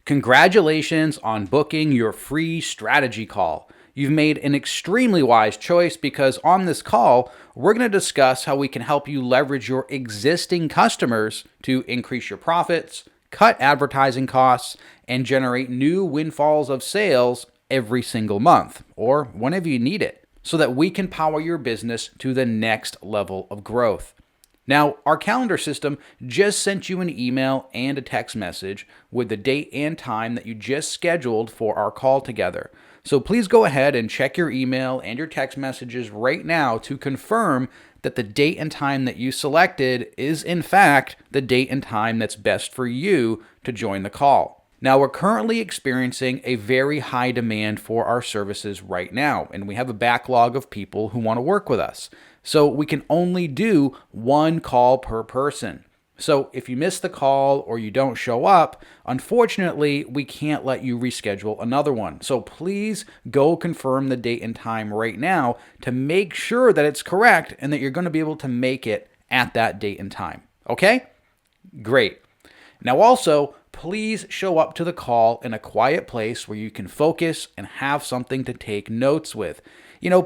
Congratulations on booking your free strategy call. You've made an extremely wise choice because on this call, we're going to discuss how we can help you leverage your existing customers to increase your profits, cut advertising costs, and generate new windfalls of sales every single month or whenever you need it so that we can power your business to the next level of growth. Now, our calendar system just sent you an email and a text message with the date and time that you just scheduled for our call together. So please go ahead and check your email and your text messages right now to confirm that the date and time that you selected is in fact the date and time that's best for you to join the call. Now, we're currently experiencing a very high demand for our services right now, and we have a backlog of people who want to work with us. So we can only do one call per person. So if you miss the call or you don't show up, unfortunately, we can't let you reschedule another one. So please go confirm the date and time right now to make sure that it's correct and that you're going to be able to make it at that date and time. Okay? Great. Now also, please show up to the call in a quiet place where you can focus and have something to take notes with.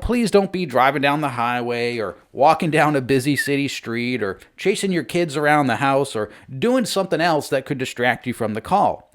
Please don't be driving down the highway or walking down a busy city street or chasing your kids around the house or doing something else that could distract you from the call.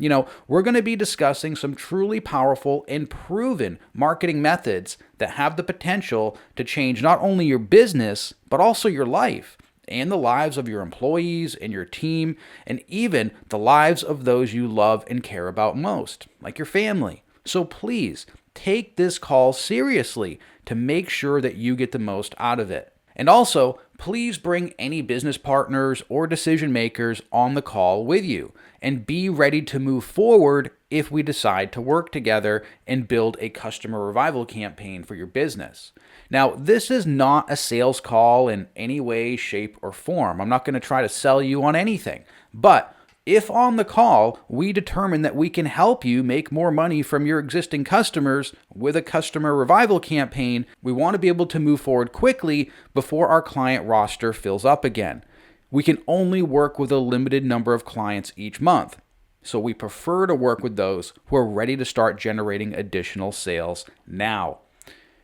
We're going to be discussing some truly powerful and proven marketing methods that have the potential to change not only your business, but also your life and the lives of your employees and your team, and even the lives of those you love and care about most, like your family. So please take this call seriously to make sure that you get the most out of it. And also, please bring any business partners or decision makers on the call with you and be ready to move forward if we decide to work together and build a customer revival campaign for your business. Now, this is not a sales call in any way, shape, or form. I'm not going to try to sell you on anything. But if on the call we determine that we can help you make more money from your existing customers with a customer revival campaign, we want to be able to move forward quickly before our client roster fills up again. We can only work with a limited number of clients each month, so we prefer to work with those who are ready to start generating additional sales now.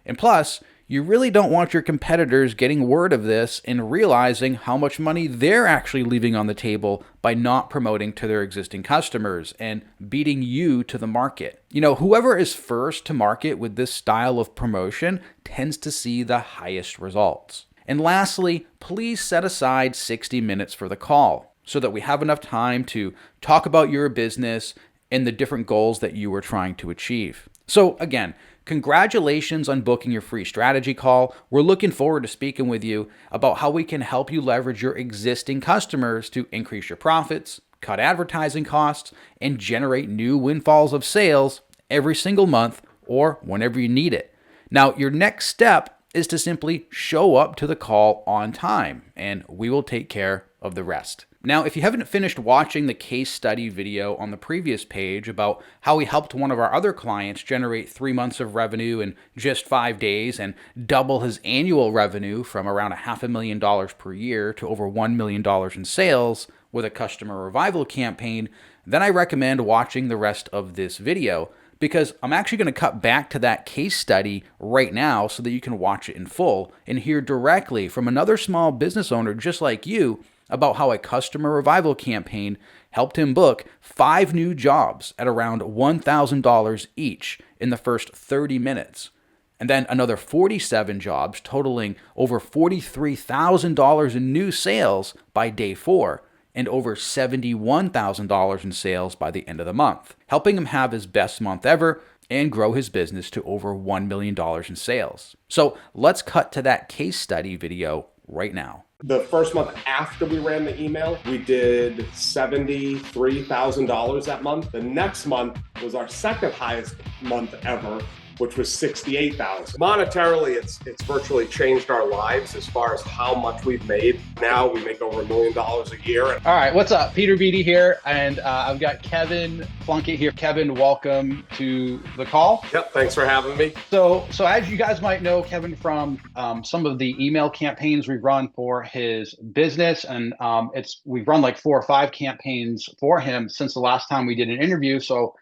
And plus, you really don't want your competitors getting word of this and realizing how much money they're actually leaving on the table by not promoting to their existing customers and beating you to the market. Whoever is first to market with this style of promotion tends to see the highest results. And lastly, please set aside 60 minutes for the call so that we have enough time to talk about your business and the different goals that you are trying to achieve. So again, congratulations on booking your free strategy call. We're looking forward to speaking with you about how we can help you leverage your existing customers to increase your profits, cut advertising costs, and generate new windfalls of sales every single month or whenever you need it. Now, your next step is to simply show up to the call on time, and we will take care of the rest. Now, if you haven't finished watching the case study video on the previous page about how we helped one of our other clients generate 3 months of revenue in just 5 days and double his annual revenue from around $500,000 per year to over $1 million in sales with a customer revival campaign, then I recommend watching the rest of this video because I'm actually going to cut back to that case study right now so that you can watch it in full and hear directly from another small business owner just like you about how a customer revival campaign helped him book 5 new jobs at around $1,000 each in the first 30 minutes. And then another 47 jobs totaling over $43,000 in new sales by day 4 and over $71,000 in sales by the end of the month, helping him have his best month ever and grow his business to over $1 million in sales. So let's cut to that case study video right now. The first month after we ran the email, we did $73,000 that month. The next month was our second highest month ever which was 68,000. Monetarily, it's virtually changed our lives as far as how much we've made. Now we make over $1 million a year. All right, what's up? Peter Beatty here, and I've got Kevin Plunkett here. Kevin, welcome to the call. Yep, thanks for having me. So as you guys might know, Kevin, from some of the email campaigns we've run for his business, and we've run like 4 or 5 campaigns for him since the last time we did an interview. So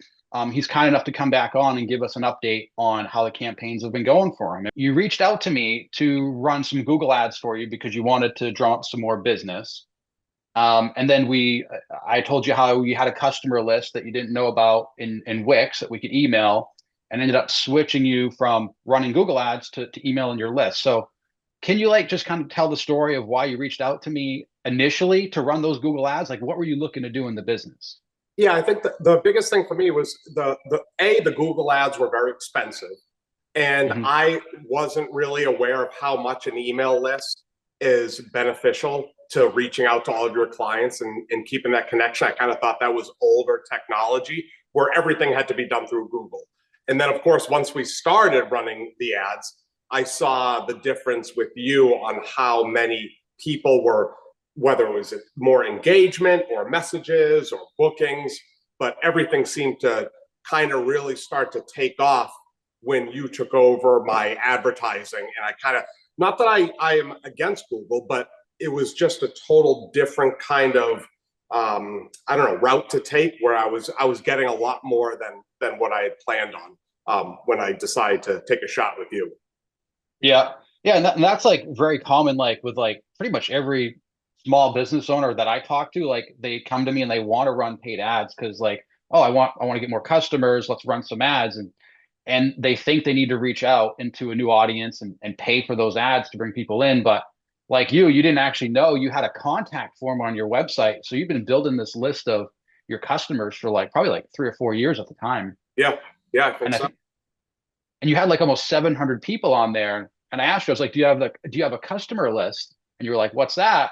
he's kind enough to come back on and give us an update on how the campaigns have been going for him. You reached out to me to run some Google ads for you because you wanted to drum up some more business. And then I told you how you had a customer list that you didn't know about in Wix that we could email, and ended up switching you from running Google ads to emailing your list. So can you just kind of tell the story of why you reached out to me initially to run those Google ads? Like, what were you looking to do in the business? Yeah, I think the biggest thing for me was the Google ads were very expensive, and I wasn't really aware of how much an email list is beneficial to reaching out to all of your clients and keeping that connection. I kind of thought that was older technology where everything had to be done through Google. And then, of course, once we started running the ads, I saw the difference with you on how many people were, whether it was more engagement or messages or bookings, but everything seemed to kind of really start to take off when you took over my advertising. And I kind of, not that I am against Google, but it was just a total different kind of, route to take, where I was getting a lot more than what I had planned on when I decided to take a shot with you. Yeah. And that's very common, with pretty much every small business owner that I talk to. They come to me and they want to run paid ads because oh, I want to get more customers. Let's run some ads. And they think they need to reach out into a new audience and pay for those ads to bring people in. But you didn't actually know you had a contact form on your website. So you've been building this list of your customers for probably 3 or 4 years at the time. Yeah, I think so. And you had almost 700 people on there. And I asked you, I was like, do you have a customer list? And you were like, what's that?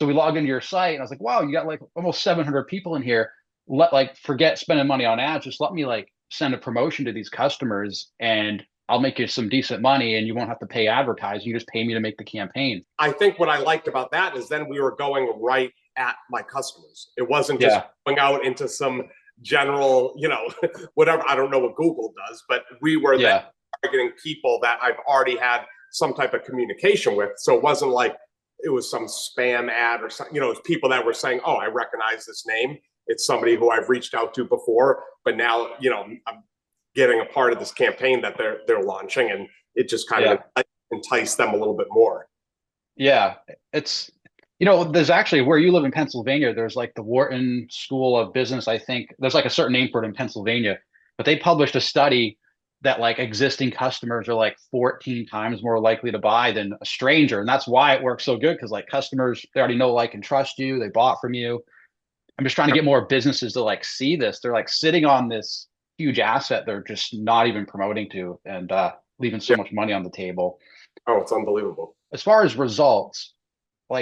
So we logged into your site and I was like, wow, you got almost 700 people in here. Forget spending money on ads. Just let me send a promotion to these customers and I'll make you some decent money and you won't have to pay advertising. You just pay me to make the campaign. I think what I liked about that is then we were going right at my customers. It wasn't just going out into some general, whatever. I don't know what Google does, but we were then targeting people that I've already had some type of communication with. So it wasn't like it was some spam ad or something. It was people that were saying, oh, I recognize this name. It's somebody who I've reached out to before, but now, I'm getting a part of this campaign that they're launching, and it just kind of enticed them a little bit more. Yeah. It's, there's actually, where you live in Pennsylvania, there's the Wharton School of Business. I think there's a certain name for it in Pennsylvania, but they published a study that existing customers are 14 times more likely to buy than a stranger. And that's why it works so good. Cause customers, they already know, and trust you, they bought from you. I'm just trying to get more businesses to see this. They're sitting on this huge asset they're just not even promoting to, and leaving so much money on the table. Oh, it's unbelievable. As far as results,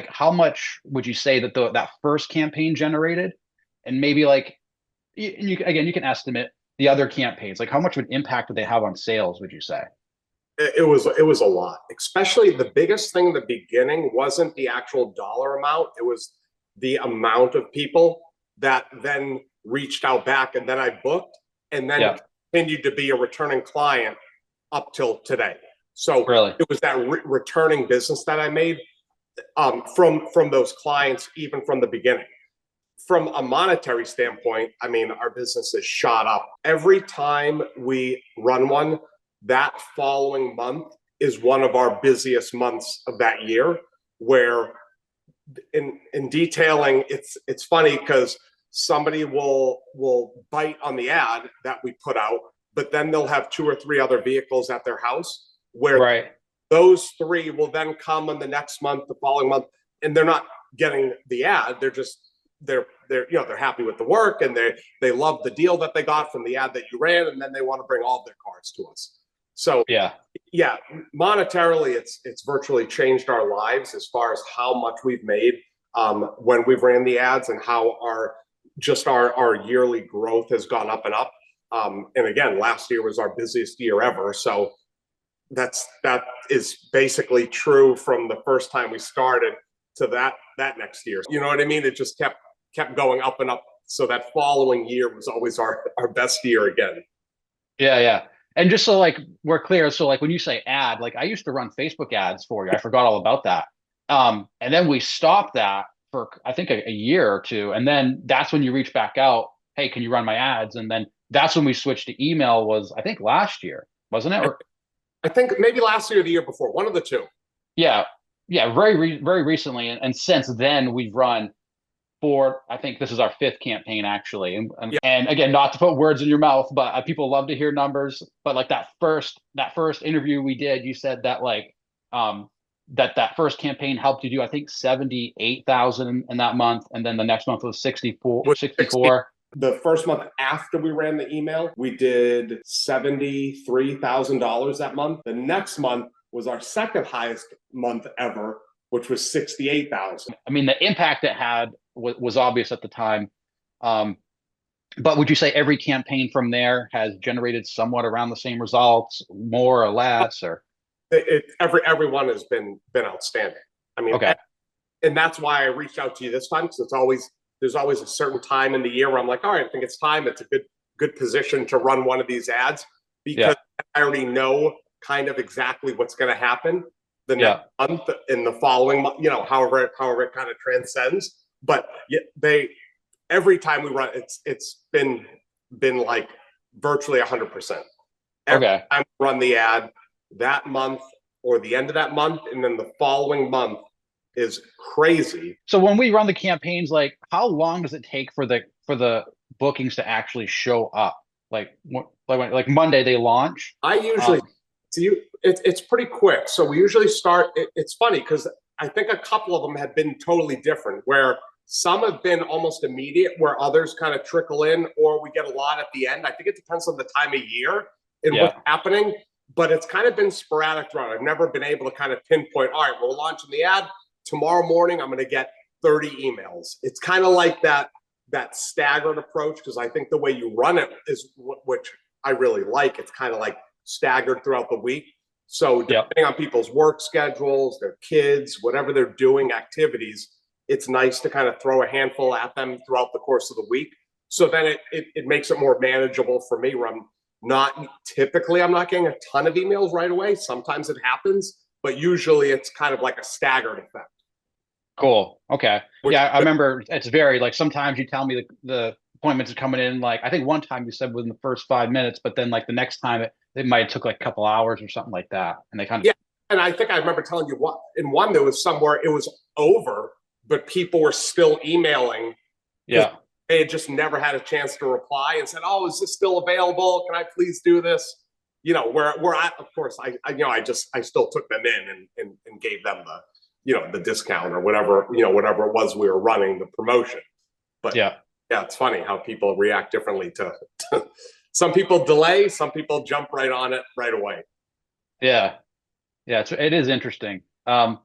how much would you say that that first campaign generated? And maybe you can estimate the other campaigns. How much of an impact would they have on sales, would you say? It was a lot. Especially the biggest thing in the beginning wasn't the actual dollar amount. It was the amount of people that then reached out back, and then I booked, and then continued to be a returning client up till today. So really, it was that returning business that I made from those clients, even from the beginning. From a monetary standpoint, our business has shot up. Every time we run one, that following month is one of our busiest months of that year, where in detailing, it's funny because somebody will bite on the ad that we put out, but then they'll have 2 or 3 other vehicles at their house where those 3 will then come in the next month, the following month, and they're not getting the ad. They're happy with the work, and they love the deal that they got from the ad that you ran, and then they want to bring all of their cars to us. So monetarily, it's virtually changed our lives as far as how much we've made when we've ran the ads, and how our yearly growth has gone up and up. And again, last year was our busiest year ever. So that is basically true from the first time we started to that next year. You know what I mean? It just kept going up and up. So that following year was always our best year again. Yeah, yeah. And just so like we're clear, so like when you say ad, like I used to run Facebook ads for you. I forgot all about that. And then we stopped that for I think a year or two. And then that's when you reach back out, hey, can you run my ads? And then that's when we switched to email was I think last year, wasn't it? Or, I think maybe last year or the year before, one of the two. yeah. Yeah, very recently. And since then we've run for I think this is our fifth campaign actually, and again, not to put words in your mouth, but people love to hear numbers. But like that first interview we did, you said that like that first campaign helped you do I think 78,000 in that month, and then the next month was 64. The first month after we ran the email, we did $73,000 that month. The next month was our second highest month ever, which was 68,000. I mean, the impact it had was obvious at the time. But would you say every campaign from there has generated somewhat around the same results, more or less, or? Everyone has been outstanding. I mean, okay. And that's why I reached out to you this time, because there's always a certain time in the year where I'm like, all right, I think it's time. It's a good position to run one of these ads, because I already know kind of exactly what's going to happen the next month in the following month, however it kind of transcends. But every time we run, it's been like virtually 100%. Every time we run the ad that month or the end of that month, and then the following month is crazy. So when we run the campaigns, like how long does it take for the bookings to actually show up? Like Monday they launch. I usually it's pretty quick. So we usually start. It's funny because I think a couple of them have been totally different, where some have been almost immediate, where others kind of trickle in, or we get a lot at the end. I think it depends on the time of year and what's happening, but it's kind of been sporadic throughout. I've never been able to kind of pinpoint, all right, we're launching the ad. Tomorrow morning, I'm going to get 30 emails. It's kind of like that staggered approach, because I think the way you run it is, which I really like, it's kind of like staggered throughout the week. So depending on people's work schedules, their kids, whatever they're doing, activities, it's nice to kind of throw a handful at them throughout the course of the week. So then it makes it more manageable for me, where I'm not getting a ton of emails right away. Sometimes it happens, but usually it's kind of like a staggered effect. Cool. Okay. Yeah, I remember it's very like sometimes you tell me the appointments are coming in, like I think one time you said within the first 5 minutes, but then like the next time it might have took like a couple hours or something like that. And they kind of and I think I remember telling you in one there was somewhere it was over, but people were still emailing. Yeah. They had just never had a chance to reply and said, "Oh, is this still available? Can I please do this?" Where I, of course, I still took them in and gave them the discount or whatever it was we were running, the promotion. But yeah, it's funny how people react differently to some people delay, some people jump right on it right away. Yeah. It is interesting. And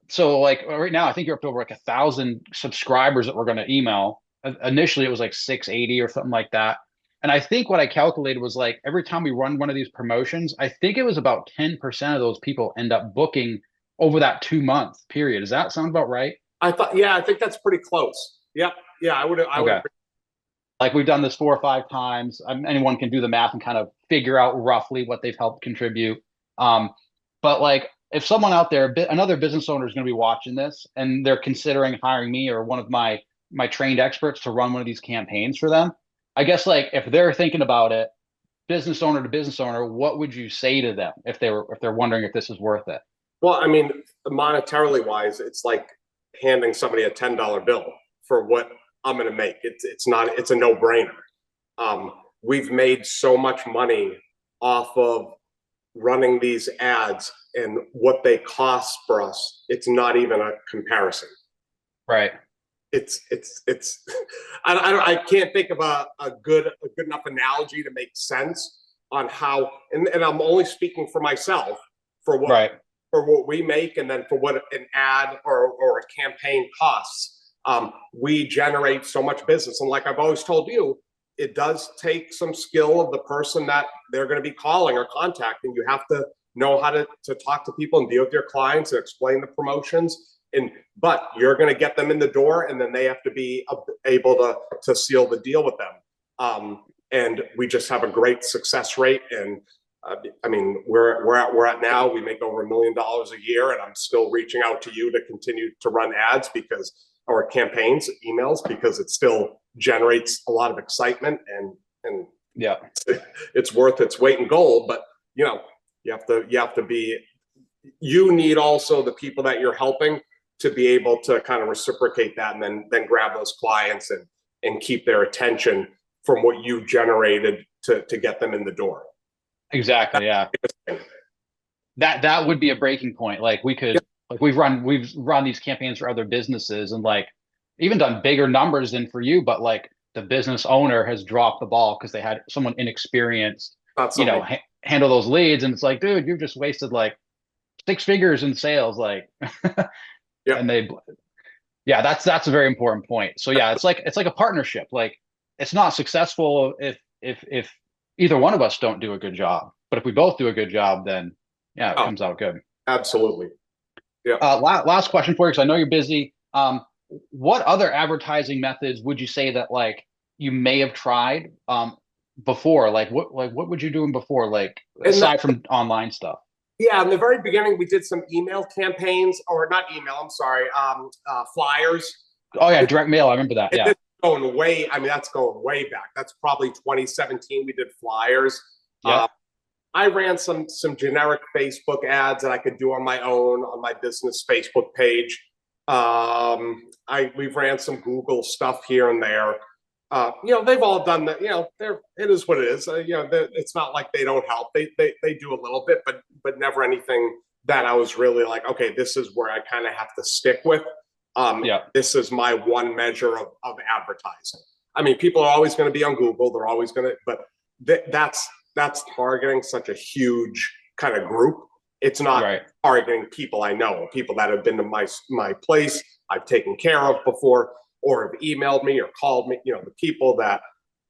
so like right now, I think you're up to over like 1,000 subscribers that we're going to email. Initially, it was like 680 or something like that. And I think what I calculated was like every time we run one of these promotions, I think it was about 10% of those people end up booking over that 2-month period. Does that sound about right? I think that's pretty close. Yep. Yeah, I would agree. Like we've done this 4 or 5 times. Anyone can do the math and kind of figure out roughly what they've helped contribute. But like if someone out there, another business owner is going to be watching this and they're considering hiring me or one of my trained experts to run one of these campaigns for them, I guess like if they're thinking about it, business owner to business owner, what would you say to them if they're wondering if this is worth it? Well, I mean, monetarily wise, it's like handing somebody a $10 bill for what I'm going to make. It's a no-brainer. We've made so much money off of running these ads, and what they cost for us, it's not even a comparison. Right. It's I can't think of a good enough analogy to make sense on how, and I'm only speaking for myself, for what we make, and then for what an ad or a campaign costs. We generate so much business, and like I've always told you, it does take some skill of the person that they're going to be calling or contacting. You have to know how to talk to people and deal with your clients and explain the promotions. But you're going to get them in the door, and then they have to be able to seal the deal with them. And we just have a great success rate. And I mean, we're at now, we make over $1 million a year, and I'm still reaching out to you to continue to run ads or campaigns, emails, because it still generates a lot of excitement, and yeah, it's worth its weight in gold. But you need also the people that you're helping to be able to kind of reciprocate that, and then grab those clients and keep their attention from what you generated to get them in the door. Exactly. Yeah. That would be a breaking point. Like we could, like we've run these campaigns for other businesses, and like even done bigger numbers than for you, but like the business owner has dropped the ball because they had someone inexperienced, handle those leads. And it's like, dude, you've just wasted like 6 figures in sales. Like, yeah. And that's a very important point. So yeah, it's like a partnership. Like it's not successful if either one of us don't do a good job, but if we both do a good job, then yeah, it comes out good. Absolutely. Yeah. Last question for you, because I know you're busy. What other advertising methods would you say that like you may have tried before? Like what would you do before, like aside from online stuff? Yeah, in the very beginning, we did some email campaigns, or not email, I'm sorry, flyers. Oh yeah, direct mail. I remember that. Yeah. That's going way back. That's probably 2017. We did flyers. Yeah. I ran some generic Facebook ads that I could do on my own on my business Facebook page. We've ran some Google stuff here and there. They've all done that. It is what it is. It's not like they don't help. They do a little bit, but never anything that I was really like, okay, this is where I kind of have to stick with. This is my one measure of advertising. I mean, people are always going to be on Google. They're always going to, but that's targeting such a huge kind of group. It's not targeting people I know, people that have been to my place, I've taken care of before, or have emailed me or called me. The people that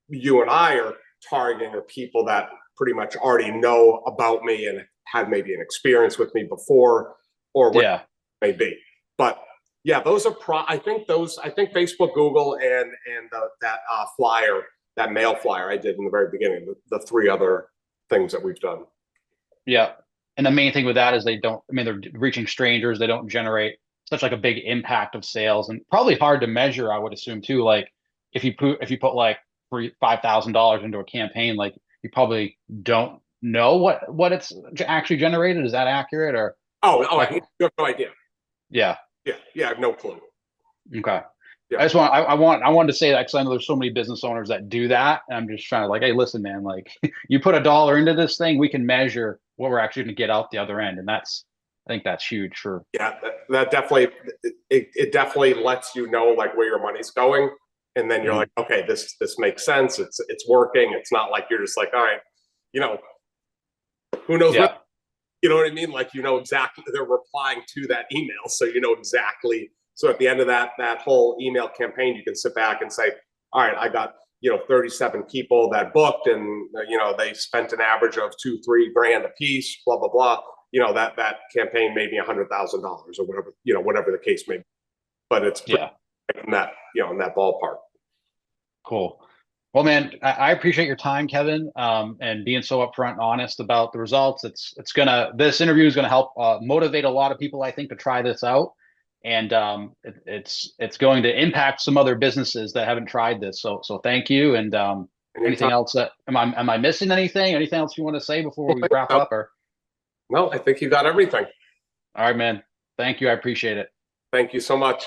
you and I are targeting are people that pretty much already know about me and had maybe an experience with me before, or whatever it may be. But yeah, those are I think Facebook, Google, and that flyer, that mail flyer I did in the very beginning, the 3 other things that we've done. Yeah. And the main thing with that is they're reaching strangers. They don't generate such like a big impact of sales, and probably hard to measure, I would assume too. Like if you put like $5,000 into a campaign, like you probably don't know what it's actually generated. Is that accurate? Or you have no idea. Yeah. I have no clue. Okay. Yeah. I wanted to say that because I know there's so many business owners that do that, and I'm just trying to like, hey, listen, man, like you put $1 into this thing, we can measure what we're actually going to get out the other end, and I think that's huge for. Yeah, that definitely it definitely lets you know like where your money's going, and then you're like, okay, this makes sense. It's working. It's not like you're just like, all right, who knows what. You know what I mean? Like, exactly, they're replying to that email. So exactly. So at the end of that whole email campaign, you can sit back and say, all right, I got, 37 people that booked, and, they spent an average of $2-3 grand a piece, blah, blah, blah. That campaign made me $100,000 or whatever, whatever the case may be. But it's in that, in that ballpark. Cool. Well, man, I appreciate your time, Kevin, and being so upfront and honest about the results. This interview is gonna help motivate a lot of people, I think, to try this out, and it's going to impact some other businesses that haven't tried this. So thank you. And anything else that am I missing anything? Anything else you want to say before we wrap up? Or no, I think you got everything. All right, man. Thank you. I appreciate it. Thank you so much.